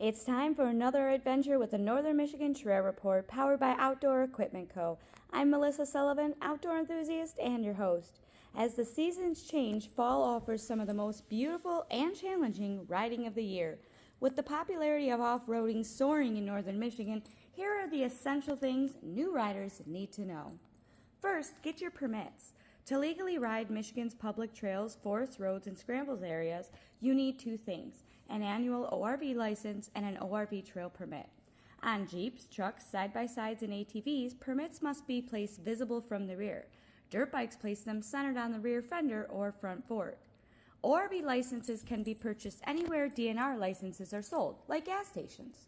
It's time for another adventure with the Northern Michigan Trail Report powered by Outdoor Equipment Co. I'm Melissa Sullivan, outdoor enthusiast and your host. As the seasons change, fall offers some of the most beautiful and challenging riding of the year. With the popularity of off-roading soaring in Northern Michigan, here are the essential things new riders need to know. First, get your permits. To legally ride Michigan's public trails, forest roads, and scrambles areas, you need two things: an annual ORV license and an ORV trail permit. On Jeeps, trucks, side-by-sides, and ATVs, permits must be placed visible from the rear. Dirt bikes place them centered on the rear fender or front fork. ORV licenses can be purchased anywhere DNR licenses are sold, like gas stations.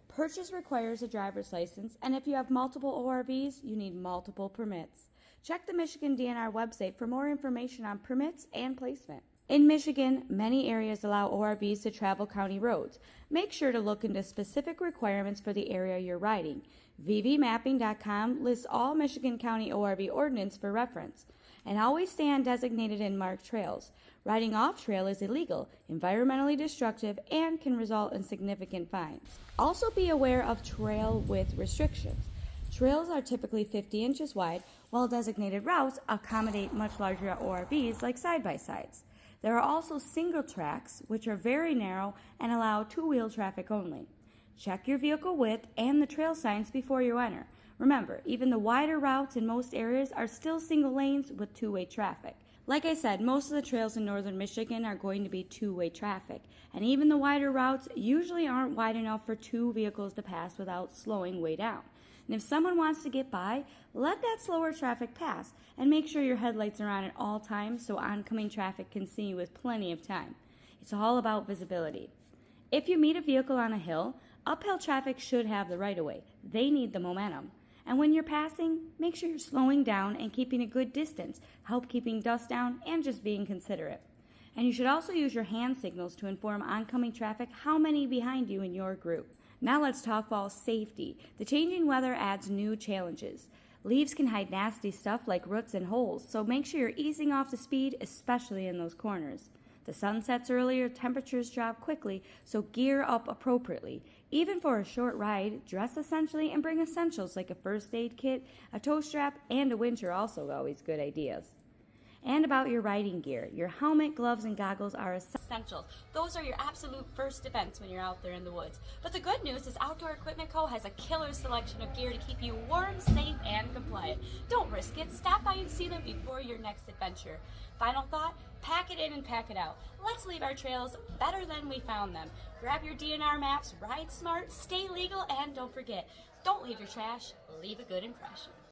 Purchase requires a driver's license, and if you have multiple ORVs, you need multiple permits. Check the Michigan DNR website for more information on permits and placement. In Michigan, many areas allow ORVs to travel county roads. Make sure to look into specific requirements for the area you're riding. VVmapping.com lists all Michigan County ORV ordinance for reference. And always stay on designated and marked trails. Riding off-trail is illegal, environmentally destructive, and can result in significant fines. Also be aware of trail width restrictions. Trails are typically 50 inches wide, while designated routes accommodate much larger ORVs like side-by-sides. There are also single tracks, which are very narrow and allow two-wheel traffic only. Check your vehicle width and the trail signs before you enter. Remember, even the wider routes in most areas are still single lanes with two-way traffic. Like I said, most of the trails in northern Michigan are going to be two-way traffic, and even the wider routes usually aren't wide enough for two vehicles to pass without slowing way down. And if someone wants to get by, let that slower traffic pass, and make sure your headlights are on at all times so oncoming traffic can see you with plenty of time. It's all about visibility. If you meet a vehicle on a hill, uphill traffic should have the right-of-way. They need the momentum. And when you're passing, make sure you're slowing down and keeping a good distance, help keeping dust down, and just being considerate. And you should also use your hand signals to inform oncoming traffic how many behind you in your group. Now let's talk fall safety. The changing weather adds new challenges. Leaves can hide nasty stuff like roots and holes, so make sure you're easing off the speed, especially in those corners. The sun sets earlier, temperatures drop quickly, so gear up appropriately. Even for a short ride, dress essentially and bring essentials like a first aid kit, a tow strap, and a winch are also always good ideas. And about your riding gear, your helmet, gloves, and goggles are essentials. Those are your absolute first defense when you're out there in the woods. But the good news is Outdoor Equipment Co. has a killer selection of gear to keep you warm, safe, and compliant. Don't risk it. Stop by and see them before your next adventure. Final thought, pack it in and pack it out. Let's leave our trails better than we found them. Grab your DNR maps, ride smart, stay legal, and don't forget, don't leave your trash, leave a good impression.